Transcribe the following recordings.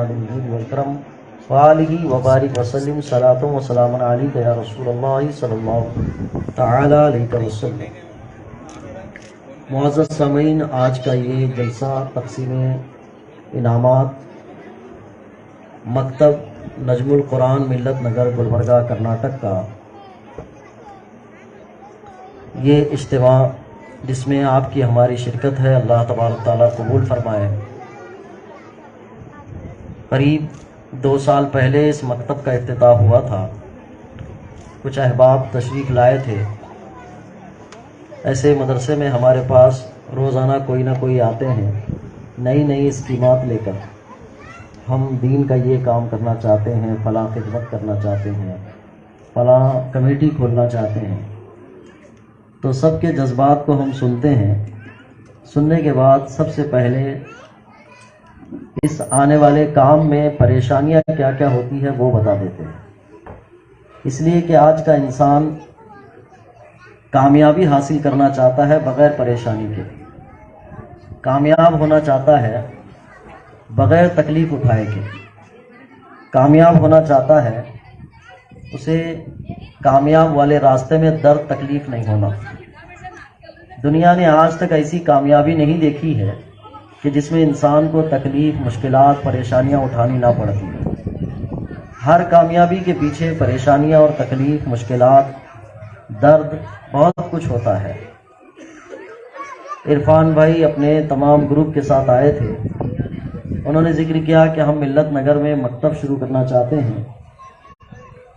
والکرم وآلہ وبارک وسلم صلاۃ و سلام علیک یا رسول اللہ صلی اللہ تعالی علیہ وسلم۔ معزز سامعین، آج کا یہ جلسہ تقسیم انعامات مکتب نجم القرآن ملت نگر گلبرگہ کرناٹک کا یہ اجتماع جس میں آپ کی ہماری شرکت ہے، اللہ تبارک تعالیٰ قبول فرمائے۔ قریب 2 سال پہلے اس مکتب کا افتتاح ہوا تھا، کچھ احباب تشریف لائے تھے۔ ایسے مدرسے میں ہمارے پاس روزانہ کوئی نہ کوئی آتے ہیں نئی نئی اسکیمات لے کر، ہم دین کا یہ کام کرنا چاہتے ہیں، فلاں خدمت کرنا چاہتے ہیں، فلاں کمیٹی کھولنا چاہتے ہیں۔ تو سب کے جذبات کو ہم سنتے ہیں، سننے کے بعد سب سے پہلے اس آنے والے کام میں پریشانیاں کیا کیا ہوتی ہے وہ بتا دیتے ہیں، اس لیے کہ آج کا انسان کامیابی حاصل کرنا چاہتا ہے بغیر پریشانی کے، کامیاب ہونا چاہتا ہے بغیر تکلیف اٹھائے کے، کامیاب ہونا چاہتا ہے اسے کامیاب والے راستے میں درد تکلیف نہیں ہونا۔ دنیا نے آج تک ایسی کامیابی نہیں دیکھی ہے کہ جس میں انسان کو تکلیف، مشکلات، پریشانیاں اٹھانی نہ پڑتی ہیں۔ ہر کامیابی کے پیچھے پریشانیاں اور تکلیف، مشکلات، درد، بہت کچھ ہوتا ہے۔ عرفان بھائی اپنے تمام گروپ کے ساتھ آئے تھے، انہوں نے ذکر کیا کہ ہم ملت نگر میں مکتب شروع کرنا چاہتے ہیں۔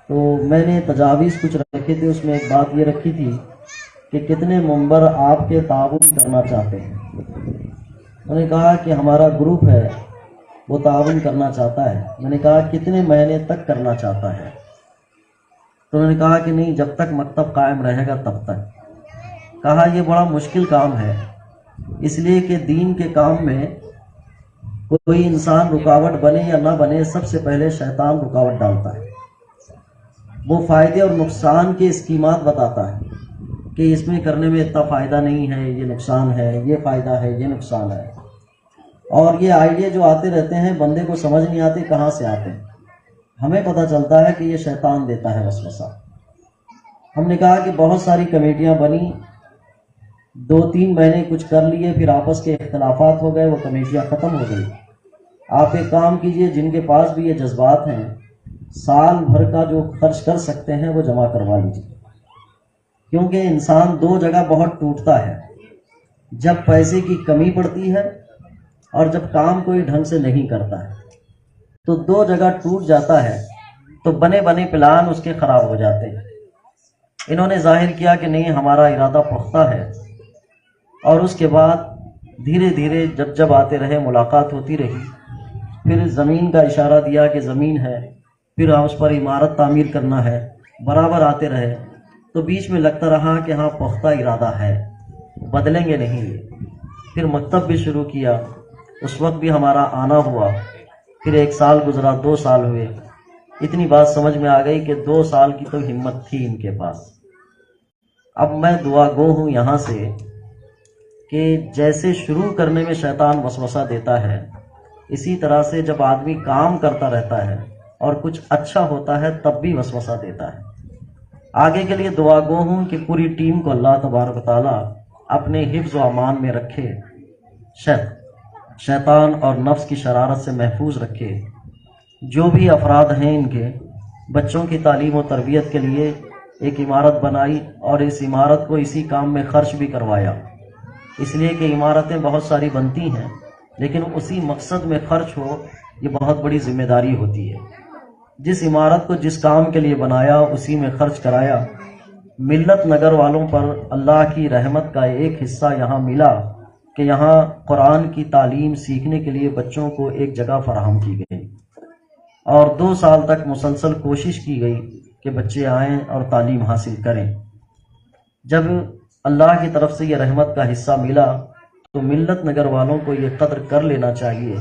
تو میں نے تجاویز کچھ رکھے تھے، اس میں ایک بات یہ رکھی تھی کہ کتنے ممبر آپ کے تعاون کرنا چاہتے ہیں۔ انہوں نے کہا کہ ہمارا گروپ ہے وہ تعاون کرنا چاہتا ہے۔ میں نے کہا کتنے مہینے تک کرنا چاہتا ہے؟ تو انہوں نے کہا کہ نہیں، جب تک مکتب قائم رہے گا تب تک۔ کہا یہ بڑا مشکل کام ہے، اس لیے کہ دین کے کام میں کوئی انسان رکاوٹ بنے یا نہ بنے، سب سے پہلے شیطان رکاوٹ ڈالتا ہے۔ وہ فائدے اور نقصان کے اسکیمات بتاتا ہے کہ اس میں کرنے میں اتنا فائدہ نہیں ہے، یہ نقصان ہے، یہ فائدہ ہے، یہ نقصان ہے۔ اور یہ آئیڈیا جو آتے رہتے ہیں بندے کو سمجھ نہیں آتے کہاں سے آتے ہیں۔ ہمیں پتہ چلتا ہے کہ یہ شیطان دیتا ہے وسوسہ۔ ہم نے کہا کہ بہت ساری کمیٹیاں بنی، 2-3 مہینے کچھ کر لیے، پھر آپس کے اختلافات ہو گئے، وہ کمیٹیاں ختم ہو گئی۔ آپ ایک کام کیجئے، جن کے پاس بھی یہ جذبات ہیں، سال بھر کا جو خرچ کر سکتے ہیں وہ جمع کروا لیجیے، کیونکہ انسان 2 جگہ بہت ٹوٹتا ہے، جب پیسے کی کمی پڑتی ہے اور جب کام کوئی ڈھنگ سے نہیں کرتا ہے، تو 2 جگہ ٹوٹ جاتا ہے، تو بنے بنے پلان اس کے خراب ہو جاتے ہیں۔ انہوں نے ظاہر کیا کہ نہیں، ہمارا ارادہ پختہ ہے، اور اس کے بعد دھیرے دھیرے جب آتے رہے، ملاقات ہوتی رہی، پھر زمین کا اشارہ دیا کہ زمین ہے، پھر اس پر عمارت تعمیر کرنا ہے، برابر آتے رہے، تو بیچ میں لگتا رہا کہ ہاں پختہ ارادہ ہے، بدلیں گے نہیں یہ۔ پھر مکتب بھی شروع کیا، اس وقت بھی ہمارا آنا ہوا، پھر 1 سال گزرا، 2 سال ہوئے، اتنی بات سمجھ میں آ گئی کہ 2 سال کی تو ہمت تھی ان کے پاس۔ اب میں دعا گو ہوں یہاں سے کہ جیسے شروع کرنے میں شیطان وسوسہ دیتا ہے، اسی طرح سے جب آدمی کام کرتا رہتا ہے اور کچھ اچھا ہوتا ہے تب بھی وسوسہ دیتا ہے۔ آگے کے لیے دعا گو ہوں کہ پوری ٹیم کو اللہ تبارک و تعالیٰ اپنے حفظ و امان میں رکھے، شیطان اور نفس کی شرارت سے محفوظ رکھے۔ جو بھی افراد ہیں ان کے بچوں کی تعلیم و تربیت کے لیے ایک عمارت بنائی، اور اس عمارت کو اسی کام میں خرچ بھی کروایا، اس لیے کہ عمارتیں بہت ساری بنتی ہیں لیکن اسی مقصد میں خرچ ہو، یہ بہت بڑی ذمہ داری ہوتی ہے۔ جس عمارت کو جس کام کے لیے بنایا اسی میں خرچ کرایا۔ ملت نگر والوں پر اللہ کی رحمت کا ایک حصہ یہاں ملا کہ یہاں قرآن کی تعلیم سیکھنے کے لیے بچوں کو ایک جگہ فراہم کی گئی، اور 2 سال تک مسلسل کوشش کی گئی کہ بچے آئیں اور تعلیم حاصل کریں۔ جب اللہ کی طرف سے یہ رحمت کا حصہ ملا تو ملت نگر والوں کو یہ قدر کر لینا چاہیے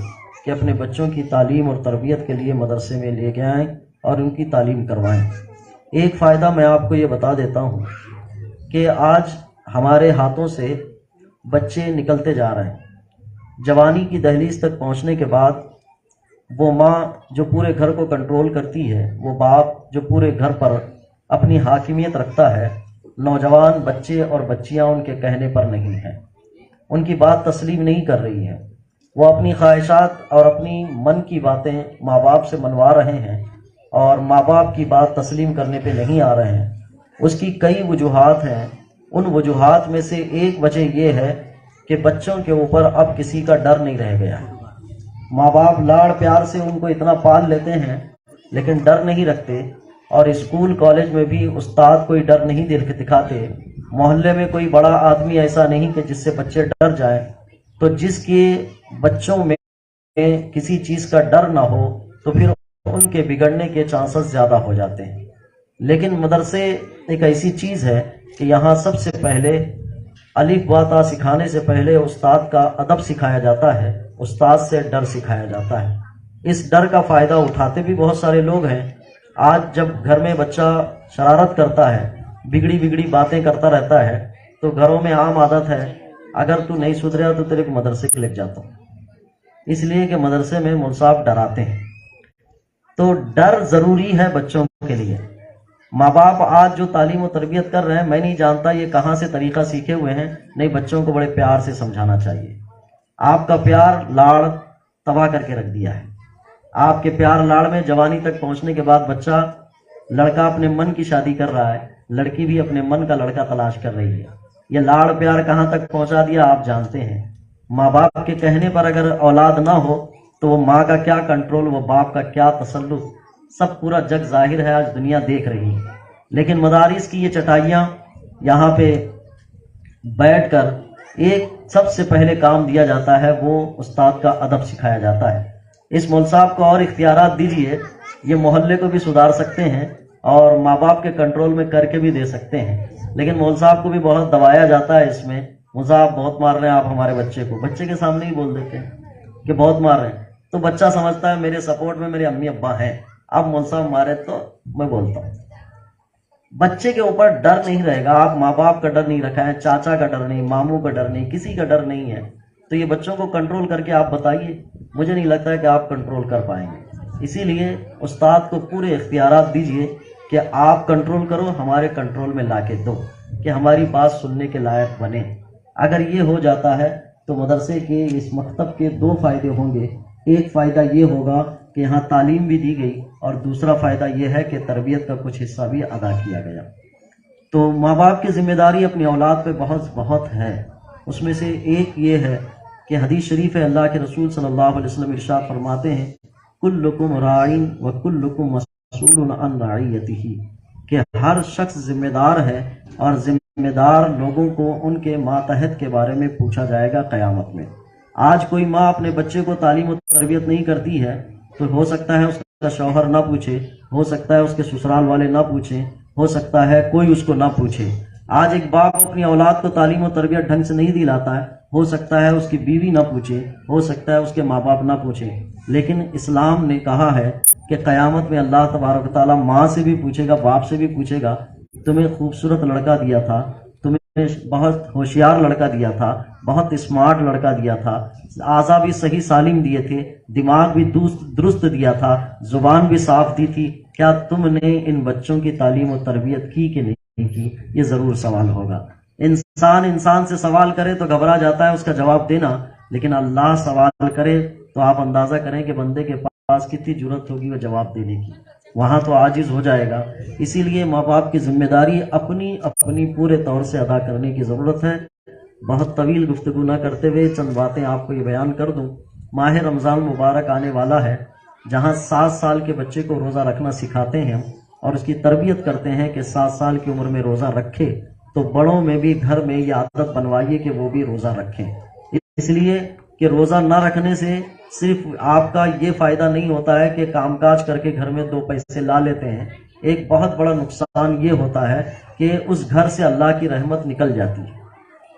کہ اپنے بچوں کی تعلیم اور تربیت کے لیے مدرسے میں لے کے آئیں اور ان کی تعلیم کروائیں۔ ایک فائدہ میں آپ کو یہ بتا دیتا ہوں کہ آج ہمارے ہاتھوں سے بچے نکلتے جا رہے ہیں، جوانی کی دہلیز تک پہنچنے کے بعد وہ ماں جو پورے گھر کو کنٹرول کرتی ہے، وہ باپ جو پورے گھر پر اپنی حاکمیت رکھتا ہے، نوجوان بچے اور بچیاں ان کے کہنے پر نہیں ہیں، ان کی بات تسلیم نہیں کر رہی ہیں، وہ اپنی خواہشات اور اپنی من کی باتیں ماں باپ سے منوا رہے ہیں اور ماں باپ کی بات تسلیم کرنے پہ نہیں آ رہے ہیں۔ اس کی کئی وجوہات ہیں، ان وجوہات میں سے ایک وجہ یہ ہے کہ بچوں کے اوپر اب کسی کا ڈر نہیں رہ گیا۔ ماں باپ لاڑ پیار سے ان کو اتنا پال لیتے ہیں لیکن ڈر نہیں رکھتے، اور اسکول کالج میں بھی استاد کوئی ڈر نہیں دکھاتے، محلے میں کوئی بڑا آدمی ایسا نہیں کہ جس سے بچے ڈر جائیں۔ تو جس کے بچوں میں کسی چیز کا ڈر نہ ہو تو پھر ان کے بگڑنے کے چانسز زیادہ ہو جاتے ہیں۔ لیکن مدرسے ایک ایسی چیز ہے کہ یہاں سب سے پہلے الف با تا سکھانے سے پہلے استاد کا ادب سکھایا جاتا ہے، استاد سے ڈر سکھایا جاتا ہے۔ اس ڈر کا فائدہ اٹھاتے بھی بہت سارے لوگ ہیں۔ آج جب گھر میں بچہ شرارت کرتا ہے، بگڑی باتیں کرتا رہتا ہے، تو گھروں میں عام عادت ہے، اگر تو نہیں سدھرا تو تیرے کو مدرسے کے لے جاتا ہوں، اس لیے کہ مدرسے میں مول صاحب ڈراتے ہیں۔ تو ڈر ضروری ہے بچوں کے لیے۔ ماں باپ آج جو تعلیم و تربیت کر رہے ہیں، میں نہیں جانتا یہ کہاں سے طریقہ سیکھے ہوئے ہیں، نہیں، بچوں کو بڑے پیار سے سمجھانا چاہیے۔ آپ کا پیار لاڑ تباہ کر کے رکھ دیا ہے۔ آپ کے پیار لاڑ میں جوانی تک پہنچنے کے بعد بچہ، لڑکا اپنے من کی شادی کر رہا ہے، لڑکی بھی اپنے من کا لڑکا تلاش کر رہی ہے۔ یہ لاڑ پیار کہاں تک پہنچا دیا آپ جانتے ہیں۔ ماں باپ کے کہنے پر اگر اولاد نہ ہو تو وہ ماں کا کیا کنٹرول، وہ باپ کا کیا تسلط، سب پورا جگ ظاہر ہے، آج دنیا دیکھ رہی ہے۔ لیکن مدارس کی یہ چٹائیاں، یہاں پہ بیٹھ کر ایک سب سے پہلے کام دیا جاتا ہے، وہ استاد کا ادب سکھایا جاتا ہے۔ اس مول صاحب کو اور اختیارات دیجئے، یہ محلے کو بھی سدھار سکتے ہیں اور ماں باپ کے کنٹرول میں کر کے بھی دے سکتے ہیں۔ لیکن مول صاحب کو بھی بہت دبایا جاتا ہے اس میں، مول صاحب بہت مار رہے ہیں آپ ہمارے بچے کو، بچے کے سامنے ہی بول دیتے ہیں کہ بہت مار رہے ہیں، تو بچہ سمجھتا ہے میرے سپورٹ میں میرے امی ابا ہیں، اب مول صاحب مارے تو میں بولتا ہوں۔ بچے کے اوپر ڈر نہیں رہے گا، آپ ماں باپ کا ڈر نہیں رکھا ہے، چاچا کا ڈر نہیں، ماموں کا ڈر نہیں، کسی کا ڈر نہیں ہے، تو یہ بچوں کو کنٹرول کر کے آپ بتائیے، مجھے نہیں لگتا ہے کہ آپ کنٹرول کر پائیں گے۔ اسی لیے استاد کو پورے اختیارات دیجئے کہ آپ کنٹرول کرو، ہمارے کنٹرول میں لا کے دو کہ ہماری بات سننے کے لائق بنے۔ اگر یہ ہو جاتا ہے تو مدرسے کے، اس مکتب کے دو فائدے ہوں گے۔ ایک فائدہ یہ ہوگا کہ یہاں تعلیم بھی دی گئی، اور دوسرا فائدہ یہ ہے کہ تربیت کا کچھ حصہ بھی ادا کیا گیا۔ تو ماں باپ کی ذمہ داری اپنی اولاد پہ بہت ہے۔ اس میں سے ایک یہ ہے کہ حدیث شریف ہے، اللہ کے رسول صلی اللہ علیہ وسلم ارشاد فرماتے ہیں، کلکم راعٍ وکلکم مسئول عن رعیتہ، کہ ہر شخص ذمہ دار ہے اور ذمہ دار لوگوں کو ان کے ماتحت کے بارے میں پوچھا جائے گا قیامت میں۔ آج کوئی ماں اپنے بچے کو تعلیم و تربیت نہیں کرتی ہے تو ہو سکتا ہے اس کا شوہر نہ پوچھے، ہو سکتا ہے اس کے سسرال والے نہ پوچھیں، ہو سکتا ہے کوئی اس کو نہ پوچھے۔ آج ایک باپ اپنی اولاد کو تعلیم و تربیت ڈھنگ سے نہیں دلاتا ہے، ہو سکتا ہے اس کی بیوی نہ پوچھے، ہو سکتا ہے اس کے ماں باپ نہ پوچھے۔ لیکن اسلام نے کہا ہے کہ قیامت میں اللہ تبارک و تعالیٰ ماں سے بھی پوچھے گا، باپ سے بھی پوچھے گا، تمہیں خوبصورت لڑکا دیا تھا، تمہیں بہت ہوشیار لڑکا دیا تھا، بہت اسمارٹ لڑکا دیا تھا، اعضا بھی صحیح سالم دیے تھے، دماغ بھی درست دیا تھا، زبان بھی صاف دی تھی، کیا تم نے ان بچوں کی تعلیم و تربیت کی کہ نہیں کی؟ یہ ضرور سوال ہوگا۔ انسان سے سوال کرے تو گھبرا جاتا ہے اس کا جواب دینا، لیکن اللہ سوال کرے تو آپ اندازہ کریں کہ بندے کے پاس کتنی جرأت ہوگی وہ جواب دینے کی، وہاں تو عاجز ہو جائے گا۔ اسی لیے ماں باپ کی ذمہ داری اپنی پورے طور سے ادا کرنے کی ضرورت ہے۔ بہت طویل گفتگو نہ کرتے ہوئے چند باتیں آپ کو یہ بیان کر دوں۔ ماہ رمضان مبارک آنے والا ہے، جہاں 7 سال کے بچے کو روزہ رکھنا سکھاتے ہیں اور اس کی تربیت کرتے ہیں کہ 7 سال کی عمر میں روزہ رکھے، تو بڑوں میں بھی گھر میں یہ عادت بنوائیے کہ وہ بھی روزہ رکھیں۔ اس لیے کہ روزہ نہ رکھنے سے صرف آپ کا یہ فائدہ نہیں ہوتا ہے کہ کام کاج کر کے گھر میں 2 پیسے لا لیتے ہیں، ایک بہت بڑا نقصان یہ ہوتا ہے کہ اس گھر سے اللہ کی رحمت نکل جاتی ہے۔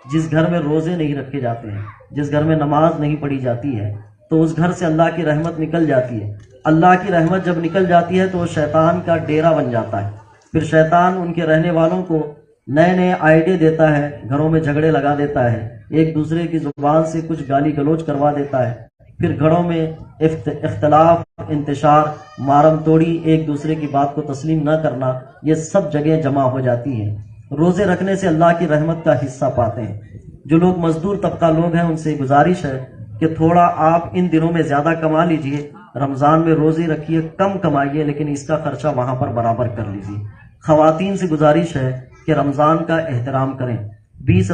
جس گھر میں روزے نہیں رکھے جاتے ہیں، جس گھر میں نماز نہیں پڑھی جاتی ہے، تو اس گھر سے اللہ کی رحمت نکل جاتی ہے۔ اللہ کی رحمت جب نکل جاتی ہے تو وہ شیطان کا ڈیرا بن جاتا ہے۔ پھر شیطان ان کے رہنے والوں کو نئے آئیڈے دیتا ہے، گھروں میں جھگڑے لگا دیتا ہے، ایک دوسرے کی زبان سے کچھ گالی گلوچ کروا دیتا ہے، پھر گھروں میں اختلاف، انتشار، مارم توڑی، ایک دوسرے کی بات کو تسلیم نہ کرنا، یہ سب جگہیں جمع ہو جاتی ہیں۔ روزے رکھنے سے اللہ کی رحمت کا حصہ پاتے ہیں۔ جو لوگ مزدور طبقہ لوگ ہیں ان سے گزارش ہے کہ تھوڑا آپ ان دنوں میں زیادہ کما لیجئے، رمضان میں روزے رکھیے، کم کمائیے لیکن اس کا خرچہ وہاں پر برابر کر لیجئے۔ خواتین سے گزارش ہے کہ رمضان کا احترام کریں۔ 11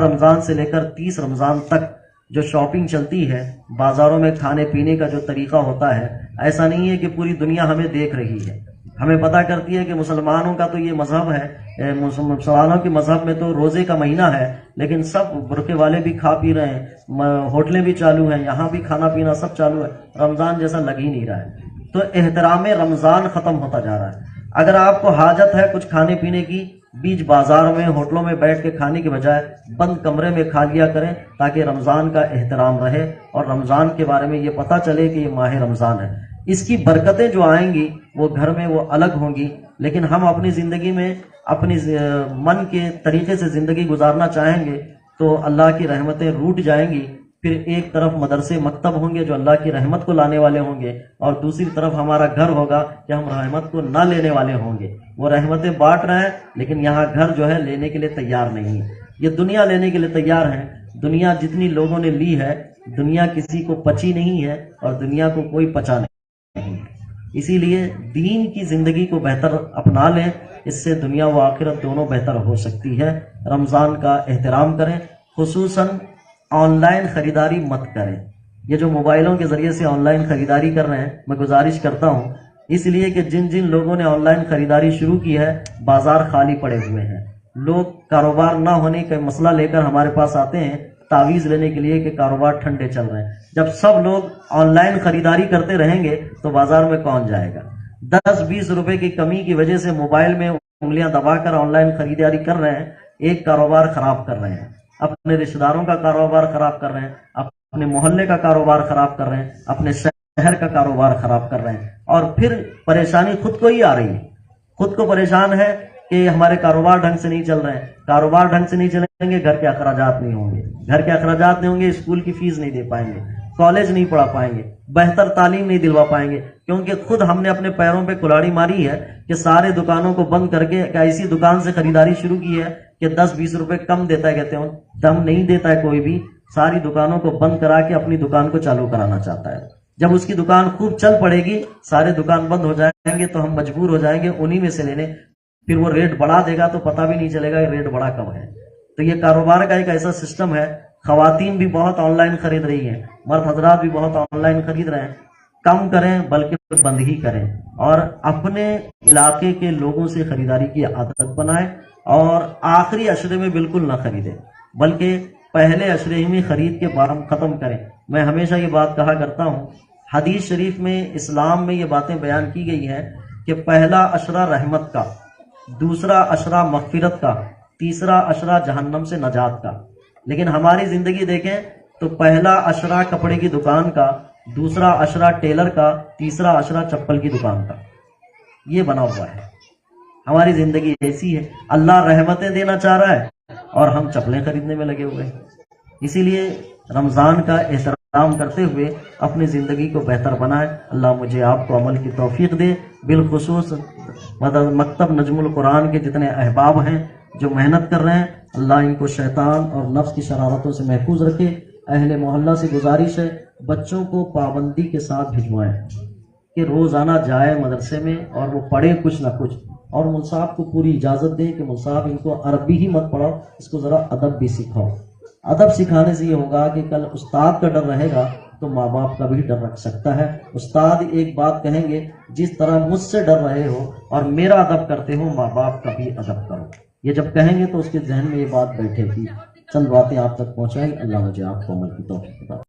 رمضان سے لے کر 30 رمضان تک جو شاپنگ چلتی ہے، بازاروں میں کھانے پینے کا جو طریقہ ہوتا ہے، ایسا نہیں ہے کہ پوری دنیا ہمیں دیکھ رہی ہے۔ ہمیں پتہ کرتی ہے کہ مسلمانوں کا تو یہ مذہب ہے، مسلمانوں کے مذہب میں تو روزے کا مہینہ ہے، لیکن سب برقعے والے بھی کھا پی رہے ہیں، ہوٹلیں بھی چالو ہیں، یہاں بھی کھانا پینا سب چالو ہے، رمضان جیسا لگ ہی نہیں رہا ہے۔ تو احترام رمضان ختم ہوتا جا رہا ہے۔ اگر آپ کو حاجت ہے کچھ کھانے پینے کی، بیچ بازار میں ہوٹلوں میں بیٹھ کے کھانے کے بجائے بند کمرے میں کھا لیا کریں، تاکہ رمضان کا احترام رہے اور رمضان کے بارے میں یہ پتہ چلے کہ یہ ماہ رمضان ہے۔ اس کی برکتیں جو آئیں گی وہ گھر میں وہ الگ ہوں گی، لیکن ہم اپنی زندگی میں اپنی من کے طریقے سے زندگی گزارنا چاہیں گے تو اللہ کی رحمتیں روٹ جائیں گی۔ پھر ایک طرف مدرسے مکتب ہوں گے جو اللہ کی رحمت کو لانے والے ہوں گے، اور دوسری طرف ہمارا گھر ہوگا کہ ہم رحمت کو نہ لینے والے ہوں گے۔ وہ رحمتیں بانٹ رہے ہیں لیکن یہاں گھر جو ہے لینے کے لیے تیار نہیں ہے۔ یہ دنیا لینے کے لیے تیار ہے۔ دنیا جتنی لوگوں نے لی ہے، دنیا کسی کو پچی نہیں ہے اور دنیا کو کوئی پچا نہیں۔ اسی لیے دین کی زندگی کو بہتر اپنا لیں، اس سے دنیا و آخرت دونوں بہتر ہو سکتی ہے۔ رمضان کا احترام کریں، خصوصاً آن لائن خریداری مت کریں۔ یہ جو موبائلوں کے ذریعے سے آن لائن خریداری کر رہے ہیں، میں گزارش کرتا ہوں اس لیے کہ جن جن لوگوں نے آن لائن خریداری شروع کی ہے، بازار خالی پڑے ہوئے ہیں۔ لوگ کاروبار نہ ہونے کا مسئلہ لے کر ہمارے پاس آتے ہیں تعویذ لینے کے لیے کہ کاروبار ٹھنڈے چل رہے ہیں۔ جب سب لوگ آن لائن خریداری کرتے رہیں گے تو بازار میں کون جائے گا؟ 10-20 روپے کی کمی کی وجہ سے موبائل میں انگلیاں دبا کر آن لائن خریداری کر رہے ہیں، ایک کاروبار خراب کر رہے ہیں، اپنے رشتہ داروں کا کاروبار خراب کر رہے ہیں، اپنے محلے کا کاروبار خراب کر رہے ہیں، اپنے شہر کا کاروبار خراب کر رہے ہیں، اور پھر پریشانی خود کو ہی آ رہی ہے۔ خود کو پریشان ہے کہ ہمارے کاروبار ڈھنگ سے نہیں چل رہے ہیں۔ کاروبار ڈھنگ سے نہیں چلیں گے، گھر کے اخراجات نہیں ہوں گے، گھر کے اخراجات نہیں ہوں گے، اسکول کی فیس نہیں دے پائیں گے، کالج نہیں پڑھا پائیں گے، بہتر تعلیم نہیں دلوا پائیں گے، کیونکہ خود ہم نے اپنے پیروں پہ کلاڑی ماری ہے کہ سارے دکانوں کو بند کر کے ایسی دکان سے خریداری شروع کی ہے کہ 10-20 روپے کم دیتا ہے، کہتے ہیں کم نہیں دیتا ہے کوئی بھی، ساری دکانوں کو بند کرا کے اپنی دکان کو چالو کرانا چاہتا ہے۔ جب اس کی دکان خوب چل پڑے گی، سارے دکان بند ہو جائیں گے تو ہم مجبور ہو جائیں گے انہی میں سے لینے، پھر وہ ریٹ بڑھا دے گا تو پتہ بھی نہیں چلے گا کہ ریٹ بڑا کب ہے۔ تو یہ کاروبار کا ایک ایسا سسٹم ہے۔ خواتین بھی بہت آن لائن خرید رہی ہیں، مرد حضرات بھی بہت آن لائن خرید رہے ہیں۔ کم کریں بلکہ بند ہی کریں، اور اپنے علاقے کے لوگوں سے خریداری کی عادت بنائیں، اور آخری عشرے میں بالکل نہ خریدیں بلکہ پہلے عشرے میں خرید کے بعد ختم کریں۔ میں ہمیشہ یہ بات کہا کرتا ہوں، حدیث شریف میں اسلام میں یہ باتیں بیان کی گئی ہیں کہ پہلا عشرہ رحمت کا، دوسرا عشرہ مغفرت کا، تیسرا عشرہ جہنم سے نجات کا۔ لیکن ہماری زندگی دیکھیں تو پہلا عشرہ کپڑے کی دکان کا، دوسرا عشرہ ٹیلر کا، تیسرا عشرہ چپل کی دکان کا، یہ بنا ہوا ہے۔ ہماری زندگی ایسی ہے، اللہ رحمتیں دینا چاہ رہا ہے اور ہم چپلیں خریدنے میں لگے ہوئے ہیں۔ اسی لیے رمضان کا احترام کرتے ہوئے اپنی زندگی کو بہتر بنائیں۔ اللہ مجھے آپ کو عمل کی توفیق دے۔ بالخصوص مکتب نجم القرآن کے جتنے احباب ہیں جو محنت کر رہے ہیں، اللہ ان کو شیطان اور نفس کی شرارتوں سے محفوظ رکھے۔ اہل محلہ سے گزارش ہے بچوں کو پابندی کے ساتھ بھجوائیں کہ روزانہ جائے مدرسے میں اور وہ پڑھے کچھ نہ کچھ، اور مول صاحب کو پوری اجازت دیں کہ مول صاحب ان کو عربی ہی مت پڑھاؤ، اس کو ذرا ادب بھی سکھاؤ۔ ادب سکھانے سے یہ ہوگا کہ کل استاد کا ڈر رہے گا تو ماں باپ کا بھی ڈر رکھ سکتا ہے۔ استاد ایک بات کہیں گے، جس طرح مجھ سے ڈر رہے ہو اور میرا ادب کرتے ہو، ماں باپ کا بھی ادب کرو۔ یہ جب کہیں گے تو اس کے ذہن میں یہ بات بیٹھے گی۔ چند باتیں آپ تک پہنچائیں، اللہ مجھے آپ کو عمل کی توفیق عطا فرمائے۔